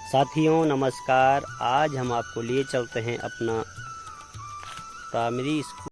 साथियों नमस्कार। आज हम आपको लिए चलते हैं अपना प्राइमरी स्कूल।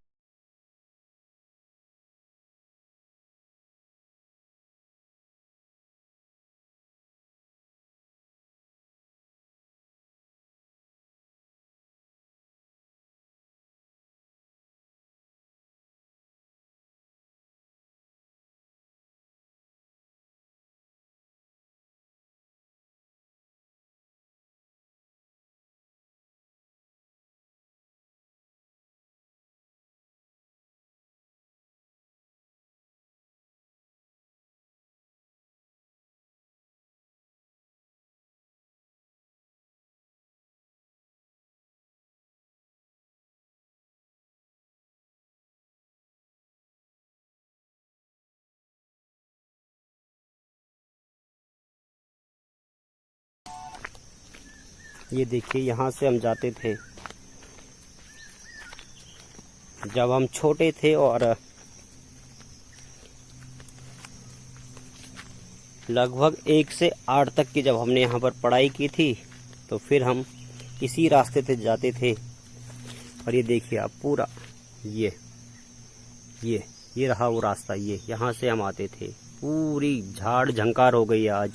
ये देखिए, यहाँ से हम जाते थे जब हम छोटे थे और लगभग 1 से 8 तक की जब हमने यहाँ पर पढ़ाई की थी तो फिर हम इसी रास्ते से जाते थे। और ये देखिए आप पूरा ये रहा वो रास्ता। ये यहाँ से हम आते थे। पूरी झाड़ झंकार हो गई आज,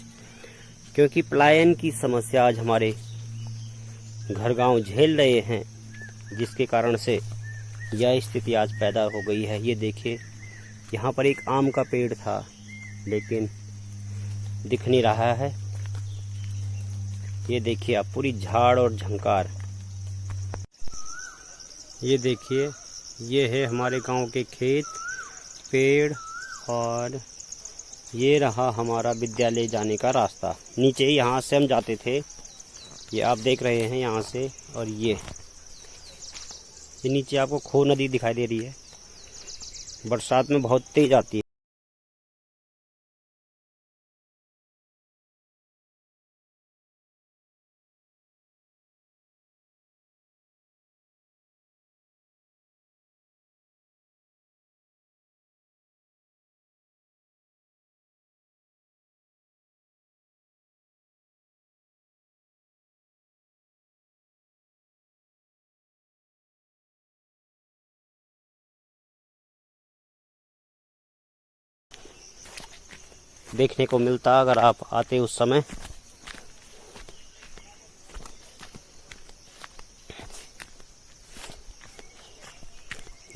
क्योंकि पलायन की समस्या आज हमारे घर गांव झेल रहे हैं, जिसके कारण से यह स्थिति आज पैदा हो गई है। ये देखिए, यहाँ पर एक आम का पेड़ था लेकिन दिख नहीं रहा है। ये देखिए आप पूरी झाड़ और झंकार। ये देखिए, ये है हमारे गांव के खेत, पेड़, और ये रहा हमारा विद्यालय जाने का रास्ता। नीचे यहाँ से हम जाते थे, ये आप देख रहे हैं यहाँ से। और ये नीचे आपको खो नदी दिखाई दे रही है, बरसात में बहुत तेज आती है। देखने को मिलता अगर आप आते उस समय।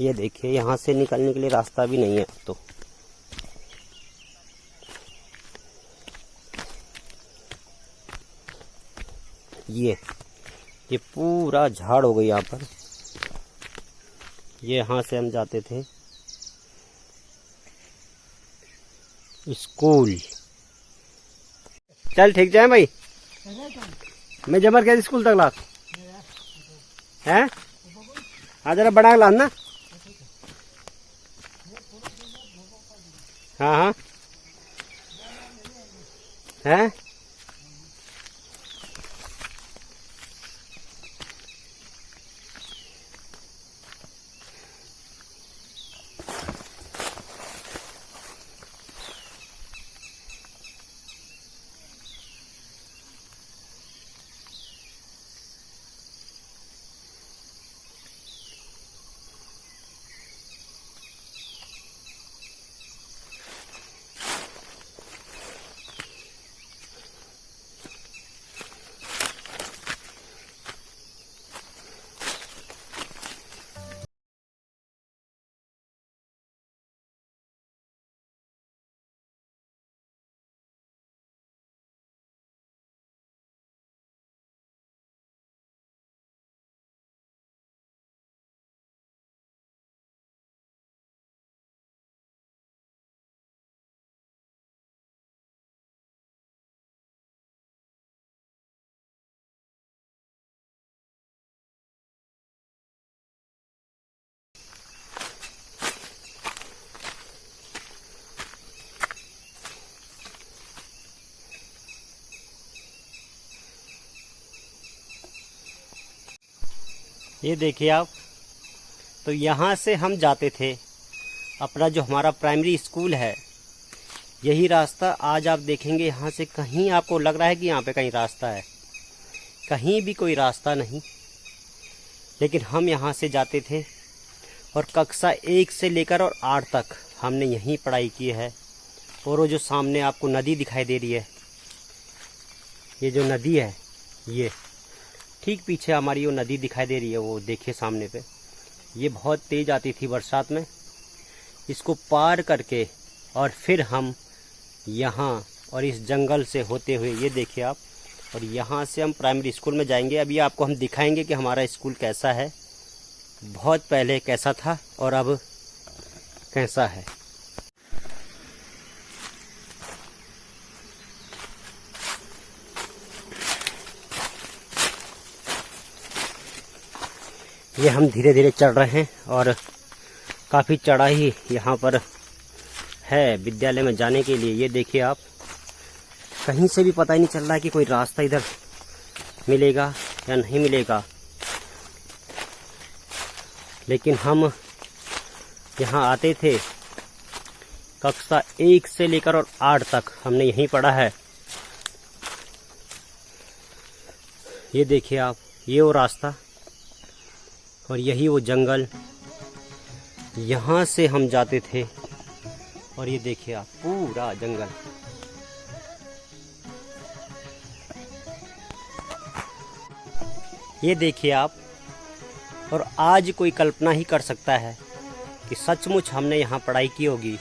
ये देखिए, यहाँ से निकलने के लिए रास्ता भी नहीं है अब तो। ये पूरा झाड़ हो गई यहाँ पर। ये यहाँ से हम जाते थे स्कूल। चल ठीक जाए भाई, मैं जबर के स्कूल तक ला है। हाँ जरा बड़ा ला ना। हाँ हाँ है। ये देखिए आप, तो यहाँ से हम जाते थे अपना जो हमारा प्राइमरी स्कूल है। यही रास्ता आज आप देखेंगे, यहाँ से कहीं आपको लग रहा है कि यहाँ पे कहीं रास्ता है, कहीं भी कोई रास्ता नहीं, लेकिन हम यहाँ से जाते थे और कक्षा 1 से लेकर और 8 तक हमने यहीं पढ़ाई की है। और वो जो सामने आपको नदी दिखाई दे रही है, ये जो नदी है, ये ठीक पीछे हमारी वो नदी दिखाई दे रही है, वो देखिए सामने पे, ये बहुत तेज़ आती थी बरसात में। इसको पार करके और फिर हम यहाँ और इस जंगल से होते हुए, ये देखिए आप, और यहाँ से हम प्राइमरी स्कूल में जाएंगे। अभी आपको हम दिखाएंगे कि हमारा स्कूल कैसा है, बहुत पहले कैसा था और अब कैसा है। ये हम धीरे धीरे चढ़ रहे हैं और काफ़ी चढ़ाई यहाँ पर है विद्यालय में जाने के लिए। ये देखिए आप, कहीं से भी पता ही नहीं चल रहा है कि कोई रास्ता इधर मिलेगा या नहीं मिलेगा, लेकिन हम यहाँ आते थे। कक्षा 1 से लेकर और 8 तक हमने यहीं पढ़ा है। ये देखिए आप, ये वो रास्ता और यही वो जंगल, यहाँ से हम जाते थे। और ये देखिए आप, पूरा जंगल। ये देखिए आप, और आज कोई कल्पना ही कर सकता है कि सचमुच हमने यहाँ पढ़ाई की होगी।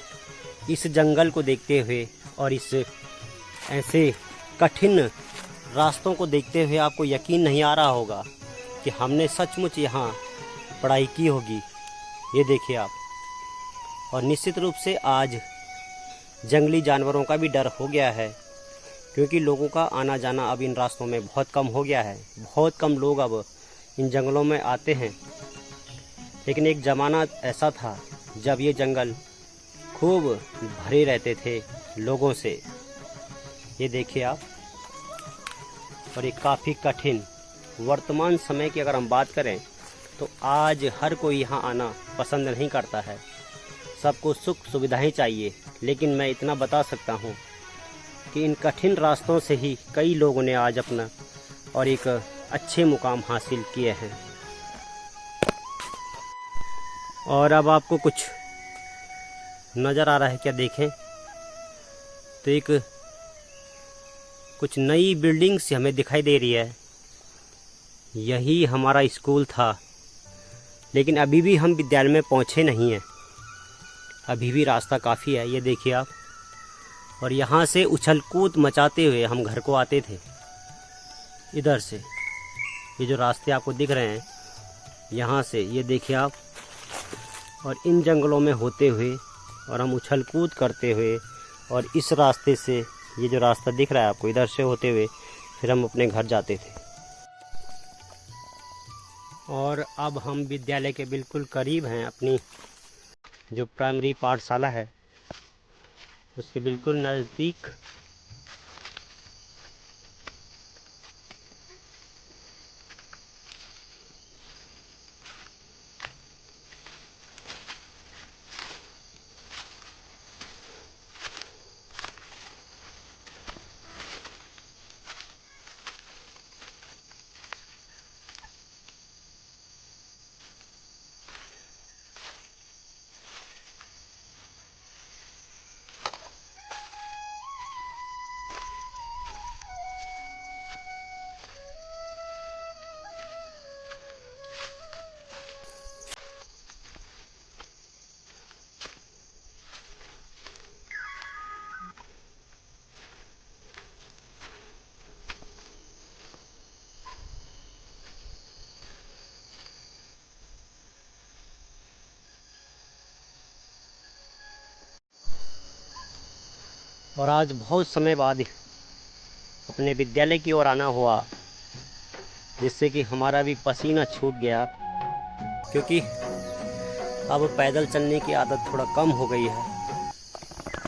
इस जंगल को देखते हुए और इस ऐसे कठिन रास्तों को देखते हुए आपको यकीन नहीं आ रहा होगा कि हमने सचमुच यहाँ पढ़ाई की होगी। ये देखिए आप, और निश्चित रूप से आज जंगली जानवरों का भी डर हो गया है, क्योंकि लोगों का आना जाना अब इन रास्तों में बहुत कम हो गया है। बहुत कम लोग अब इन जंगलों में आते हैं। लेकिन एक ज़माना ऐसा था जब ये जंगल खूब भरे रहते थे लोगों से। ये देखिए आप, और ये काफ़ी कठिन, वर्तमान समय की अगर हम बात करें तो आज हर कोई यहाँ आना पसंद नहीं करता है। सबको सुख सुविधाएं चाहिए, लेकिन मैं इतना बता सकता हूँ कि इन कठिन रास्तों से ही कई लोगों ने आज अपना और एक अच्छे मुकाम हासिल किए हैं। और अब आपको कुछ नज़र आ रहा है क्या? देखें तो एक कुछ नई बिल्डिंग्स हमें दिखाई दे रही है। यही हमारा स्कूल था, लेकिन अभी भी हम विद्यालय में पहुँचे नहीं हैं। अभी भी रास्ता काफ़ी है, ये देखिए आप। और यहाँ से उछल कूद मचाते हुए हम घर को आते थे। इधर से ये जो रास्ते आपको दिख रहे हैं, यहाँ से ये देखिए आप, और इन जंगलों में होते हुए और हम उछल कूद करते हुए, और इस रास्ते से, ये जो रास्ता दिख रहा है आपको, इधर से होते हुए फिर हम अपने घर जाते थे। और अब हम विद्यालय के बिल्कुल करीब हैं। अपनी जो प्राइमरी पाठशाला है उसके बिल्कुल नज़दीक। और आज बहुत समय बाद अपने विद्यालय की ओर आना हुआ, जिससे कि हमारा भी पसीना छूट गया, क्योंकि अब पैदल चलने की आदत थोड़ा कम हो गई है,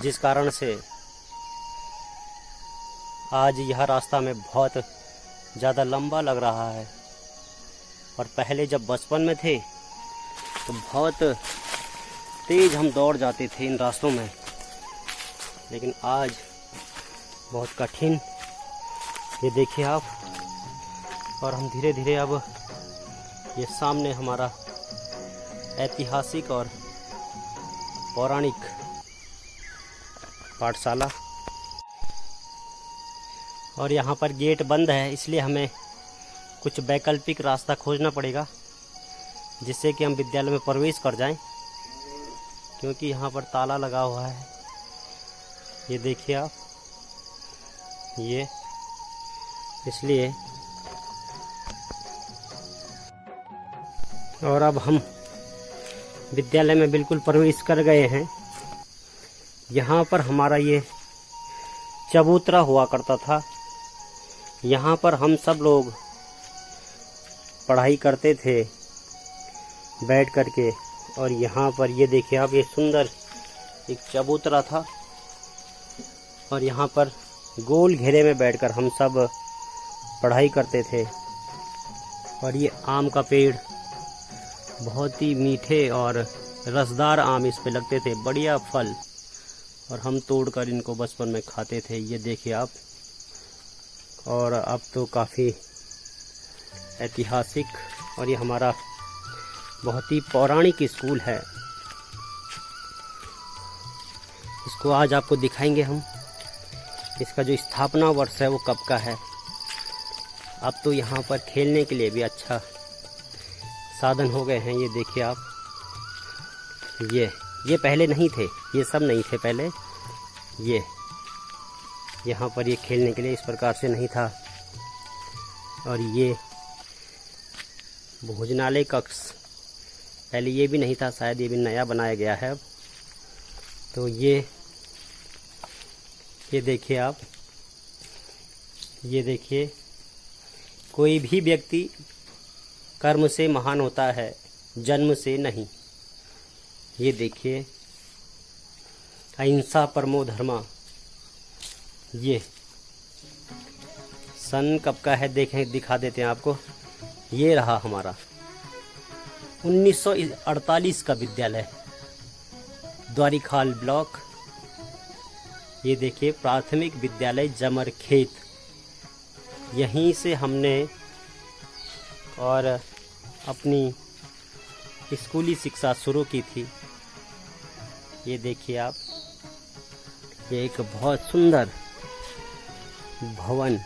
जिस कारण से आज यह रास्ता में बहुत ज़्यादा लंबा लग रहा है। और पहले जब बचपन में थे तो बहुत तेज़ हम दौड़ जाते थे इन रास्तों में, लेकिन आज बहुत कठिन। ये देखिए आप, और हम धीरे धीरे अब ये सामने हमारा ऐतिहासिक और पौराणिक पाठशाला, और यहाँ पर गेट बंद है, इसलिए हमें कुछ वैकल्पिक रास्ता खोजना पड़ेगा जिससे कि हम विद्यालय में प्रवेश कर जाएं, क्योंकि यहाँ पर ताला लगा हुआ है। ये देखिए आप, ये इसलिए। और अब हम विद्यालय में बिल्कुल प्रवेश कर गए हैं। यहाँ पर हमारा ये चबूतरा हुआ करता था, यहाँ पर हम सब लोग पढ़ाई करते थे बैठ करके। और यहाँ पर ये देखिए आप, ये सुंदर एक चबूतरा था और यहाँ पर गोल घेरे में बैठकर हम सब पढ़ाई करते थे। और ये आम का पेड़, बहुत ही मीठे और रसदार आम इस पे लगते थे, बढ़िया फल, और हम तोड़कर इनको बचपन में खाते थे। ये देखिए आप। और अब तो काफ़ी ऐतिहासिक, और ये हमारा बहुत ही पौराणिक स्कूल है। इसको आज आपको दिखाएंगे हम, इसका जो स्थापना वर्ष है वो कब का है। अब तो यहाँ पर खेलने के लिए भी अच्छा साधन हो गए हैं। ये देखिए आप, ये पहले नहीं थे, ये सब नहीं थे पहले। ये यहाँ पर ये खेलने के लिए इस प्रकार से नहीं था। और ये भोजनालय कक्ष पहले ये भी नहीं था, शायद ये भी नया बनाया गया है अब। तो ये देखिए आप, ये देखिए, कोई भी व्यक्ति कर्म से महान होता है, जन्म से नहीं। ये देखिए, अहिंसा परमो धर्मा। ये सन कब का है देखें, दिखा देते हैं आपको। ये रहा हमारा 1948 का विद्यालय, द्वारीखाल ब्लॉक। ये देखिए, प्राथमिक विद्यालय जमरखेत, यहीं से हमने और अपनी स्कूली शिक्षा शुरू की थी। ये देखिए आप, ये एक बहुत सुंदर भवन,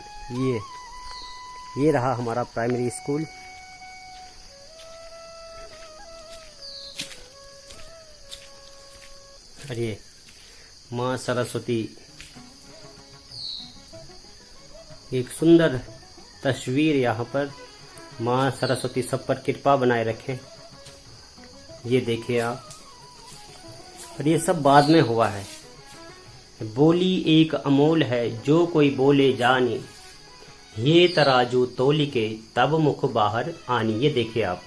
ये रहा हमारा प्राइमरी स्कूल। और ये माँ सरस्वती, एक सुंदर तस्वीर यहाँ पर। माँ सरस्वती सब पर कृपा बनाए रखें। ये देखिए आप। और ये सब बाद में हुआ है। बोली एक अमोल है, जो कोई बोले जानी, ये तराजू तोली के तब मुख बाहर आनी। ये देखिए आप,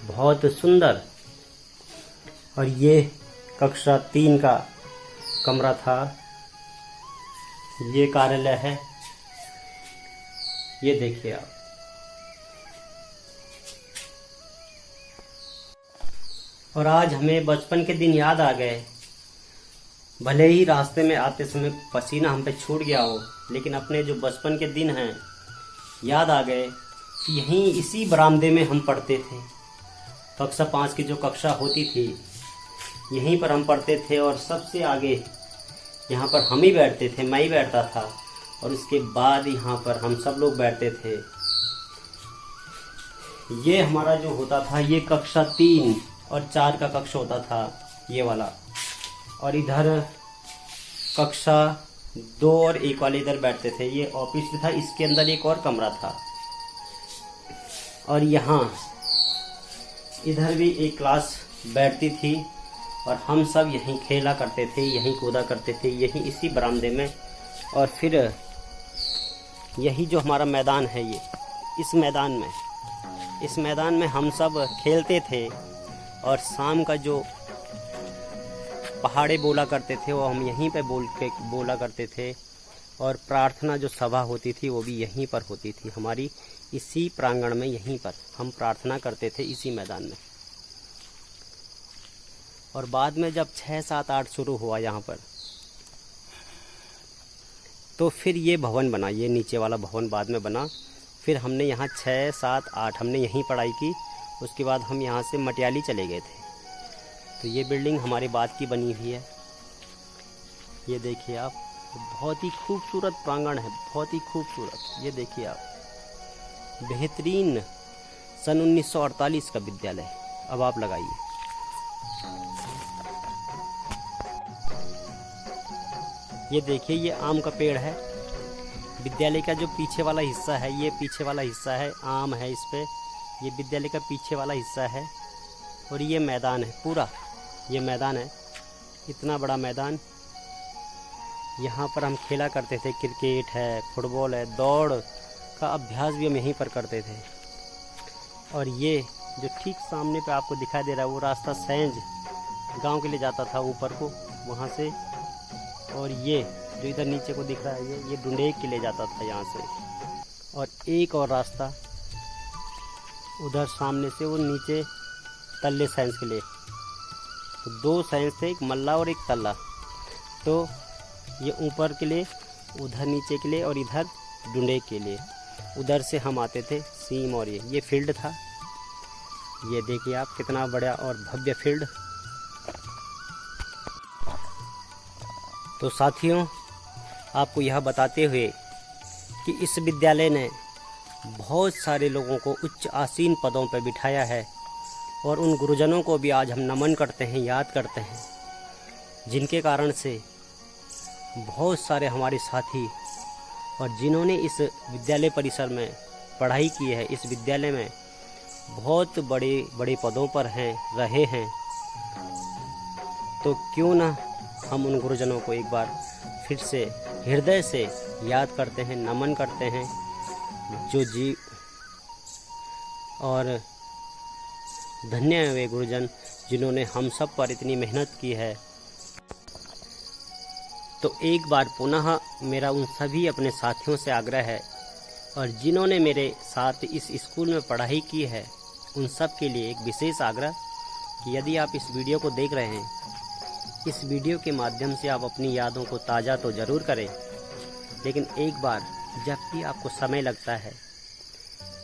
बहुत सुंदर। और ये कक्षा 3 का कमरा था। ये कार्यालय है, ये देखिए आप। और आज हमें बचपन के दिन याद आ गए। भले ही रास्ते में आते समय पसीना हम पे छूट गया हो, लेकिन अपने जो बचपन के दिन हैं याद आ गए कि यहीं इसी बरामदे में हम पढ़ते थे। कक्षा 5 की जो कक्षा होती थी, यहीं पर हम पढ़ते थे। और सबसे आगे यहाँ पर हम ही बैठते थे, मैं ही बैठता था। और उसके बाद यहाँ पर हम सब लोग बैठते थे। ये हमारा जो होता था, ये कक्षा 3 और 4 का कक्ष होता था, ये वाला। और इधर कक्षा 2 और 1 वाले इधर बैठते थे। ये ऑफिस भी था, इसके अंदर एक और कमरा था। और यहाँ इधर भी एक क्लास बैठती थी और हम सब यहीं खेला करते थे, यहीं कूदा करते थे, यहीं इसी बरामदे में। और फिर यही जो हमारा मैदान है, ये इस मैदान में हम सब खेलते थे। और शाम का जो पहाड़े बोला करते थे वो हम यहीं पे बोला करते थे। और प्रार्थना जो सभा होती थी वो भी यहीं पर होती थी, हमारी इसी प्रांगण में, यहीं पर हम प्रार्थना करते थे, इसी मैदान में। और बाद में जब 6, 7, 8 शुरू हुआ यहाँ पर, तो फिर ये भवन बना, ये नीचे वाला भवन बाद में बना। फिर हमने यहाँ 6, 7, 8 हमने यहीं पढ़ाई की। उसके बाद हम यहाँ से मटियाली चले गए थे। तो ये बिल्डिंग हमारे बाद की बनी हुई है। ये देखिए आप, बहुत ही खूबसूरत प्रांगण है, बहुत ही खूबसूरत। ये देखिए आप, बेहतरीन सन 1948 का विद्यालय। अब आप लगाइए। ये देखिए, ये आम का पेड़ है। विद्यालय का जो पीछे वाला हिस्सा है, ये पीछे वाला हिस्सा है, आम है इस पे। ये विद्यालय का पीछे वाला हिस्सा है। और ये मैदान है पूरा, ये मैदान है, इतना बड़ा मैदान। यहाँ पर हम खेला करते थे, क्रिकेट है, फुटबॉल है, दौड़ का अभ्यास भी हम यहीं पर करते थे। और ये जो ठीक सामने पे आपको दिखाई दे रहा है, वो रास्ता सैंज गांव के लिए जाता था ऊपर को, वहाँ से। और ये जो इधर नीचे को दिख रहा है, ये डुंडेक के लिए जाता था यहाँ से। और एक और रास्ता उधर सामने से, वो नीचे तल्ले साइंस के लिए। तो 2 साइंस थे, एक मल्ला और एक तल्ला। तो ये ऊपर के लिए, उधर नीचे के लिए, और इधर डुंडेक के लिए। उधर से हम आते थे सीम। और ये फील्ड था। ये देखिए आप, कितना बड़ा और भव्य फील्ड। तो साथियों, आपको यह बताते हुए कि इस विद्यालय ने बहुत सारे लोगों को उच्च आसीन पदों पर बिठाया है। और उन गुरुजनों को भी आज हम नमन करते हैं, याद करते हैं, जिनके कारण से बहुत सारे हमारे साथी और जिन्होंने इस विद्यालय परिसर में पढ़ाई की है, इस विद्यालय में बहुत बड़े बड़े पदों पर रहे हैं। तो क्यों ना हम उन गुरुजनों को एक बार फिर से हृदय से याद करते हैं, नमन करते हैं, जो जी। और धन्य है वे गुरुजन जिन्होंने हम सब पर इतनी मेहनत की है। तो एक बार पुनः मेरा उन सभी अपने साथियों से आग्रह है, और जिन्होंने मेरे साथ इस स्कूल में पढ़ाई की है, उन सब के लिए एक विशेष आग्रह कि यदि आप इस वीडियो को देख रहे हैं, इस वीडियो के माध्यम से आप अपनी यादों को ताज़ा तो ज़रूर करें, लेकिन एक बार जब भी आपको समय लगता है,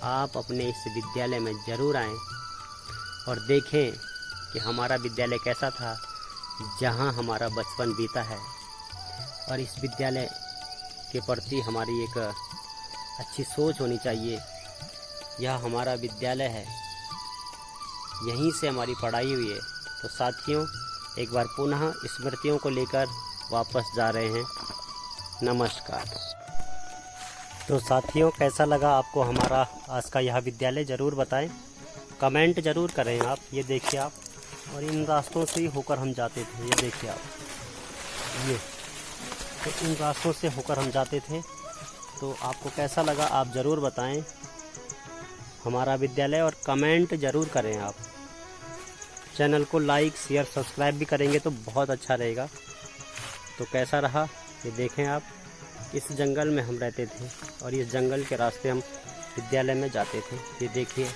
आप अपने इस विद्यालय में ज़रूर आएं और देखें कि हमारा विद्यालय कैसा था, जहां हमारा बचपन बीता है। और इस विद्यालय के प्रति हमारी एक अच्छी सोच होनी चाहिए। यह हमारा विद्यालय है, यहीं से हमारी पढ़ाई हुई है। तो साथियों, एक बार पुनः स्मृतियों को लेकर वापस जा रहे हैं। नमस्कार। तो साथियों, कैसा लगा आपको हमारा आज का यह विद्यालय, ज़रूर बताएं, कमेंट ज़रूर करें आप। ये देखिए आप, और इन रास्तों से ही होकर हम जाते थे। ये देखिए आप, ये तो इन रास्तों से होकर हम जाते थे। तो आपको कैसा लगा आप ज़रूर बताएं हमारा विद्यालय, और कमेंट ज़रूर करें आप। चैनल को लाइक, शेयर, सब्सक्राइब भी करेंगे तो बहुत अच्छा रहेगा। तो कैसा रहा ये देखें आप। इस जंगल में हम रहते थे, और इस जंगल के रास्ते हम विद्यालय में जाते थे। ये देखिए,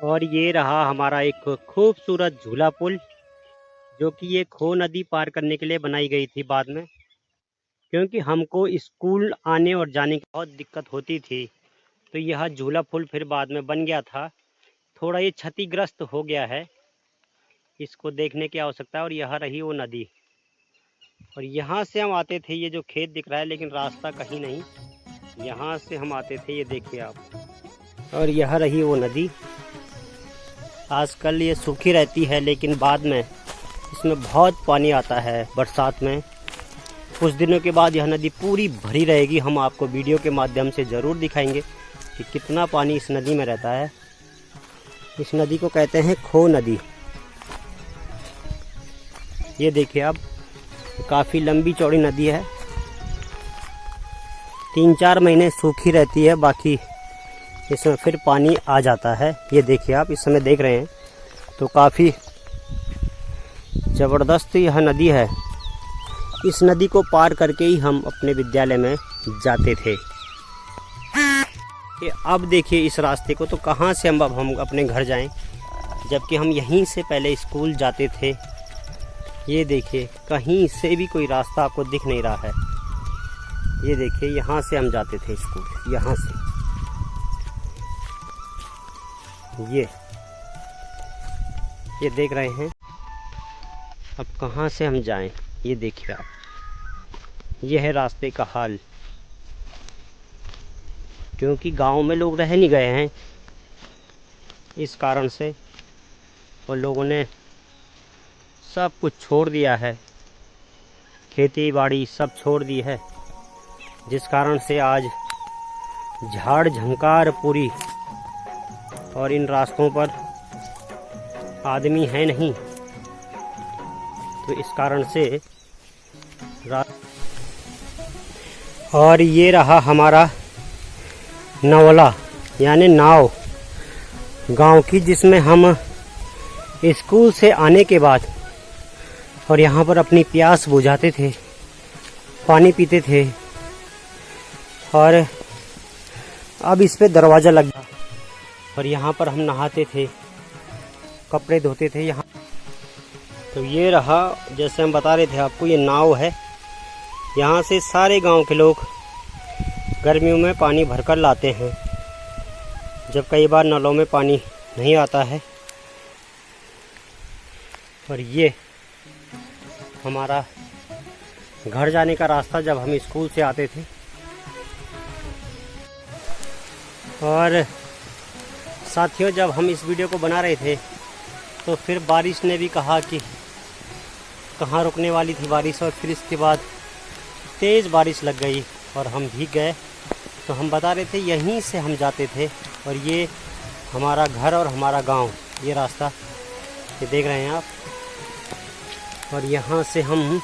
और ये रहा हमारा एक खूबसूरत झूला पुल, जो कि ये खो नदी पार करने के लिए बनाई गई थी बाद में, क्योंकि हमको स्कूल आने और जाने की बहुत दिक्कत होती थी। तो यह झूला पुल फिर बाद में बन गया था। थोड़ा ये क्षतिग्रस्त हो गया है, इसको देखने की आवश्यकता है। और यह रही वो नदी, और यहाँ से हम आते थे। ये जो खेत दिख रहा है, लेकिन रास्ता कहीं नहीं, यहाँ से हम आते थे। ये देखिए आप, और यह रही वो नदी। आजकल ये सूखी रहती है, लेकिन बाद में इसमें बहुत पानी आता है बरसात में। कुछ दिनों के बाद यह नदी पूरी भरी रहेगी। हम आपको वीडियो के माध्यम से ज़रूर दिखाएंगे कि कितना पानी इस नदी में रहता है। इस नदी को कहते हैं खो नदी। ये देखिए आप, काफ़ी लंबी चौड़ी नदी है। 3-4 महीने सूखी रहती है, बाकी इसमें फिर पानी आ जाता है। ये देखिए आप, इस समय देख रहे हैं तो काफ़ी ज़बरदस्त यह नदी है। इस नदी को पार करके ही हम अपने विद्यालय में जाते थे। कि अब देखिए इस रास्ते को, तो कहाँ से हम अपने घर जाएं, जबकि हम यहीं से पहले स्कूल जाते थे। ये देखिए, कहीं से भी कोई रास्ता आपको दिख नहीं रहा है। ये देखिए, यहाँ से हम जाते थे स्कूल, यहाँ से। ये देख रहे हैं। अब कहाँ से हम जाएं? ये देखिए आप, ये है रास्ते का हाल। क्योंकि गांव में लोग रह नहीं गए हैं, इस कारण से और लोगों ने सब कुछ छोड़ दिया है, खेती बाड़ी सब छोड़ दी है, जिस कारण से आज झाड़ झंकार पूरी, और इन रास्तों पर आदमी है नहीं, तो इस कारण से और ये रहा हमारा नवला यानी नाव गांव की, जिसमें हम स्कूल से आने के बाद और यहाँ पर अपनी प्यास बुझाते थे, पानी पीते थे। और अब इस पे दरवाज़ा लग गया और यहाँ पर हम नहाते थे, कपड़े धोते थे यहाँ। तो ये रहा, जैसे हम बता रहे थे आपको, ये नाव है। यहाँ से सारे गांव के लोग गर्मियों में पानी भरकर लाते हैं, जब कई बार नलों में पानी नहीं आता है। और ये हमारा घर जाने का रास्ता, जब हम स्कूल से आते थे। और साथियों, जब हम इस वीडियो को बना रहे थे तो फिर बारिश ने भी कहा कि कहाँ रुकने वाली थी बारिश, और फिर इसके बाद तेज़ बारिश लग गई और हम भीग गए। तो हम बता रहे थे यहीं से हम जाते थे, और ये हमारा घर और हमारा गांव, ये रास्ता ये देख रहे हैं आप। और यहाँ से हम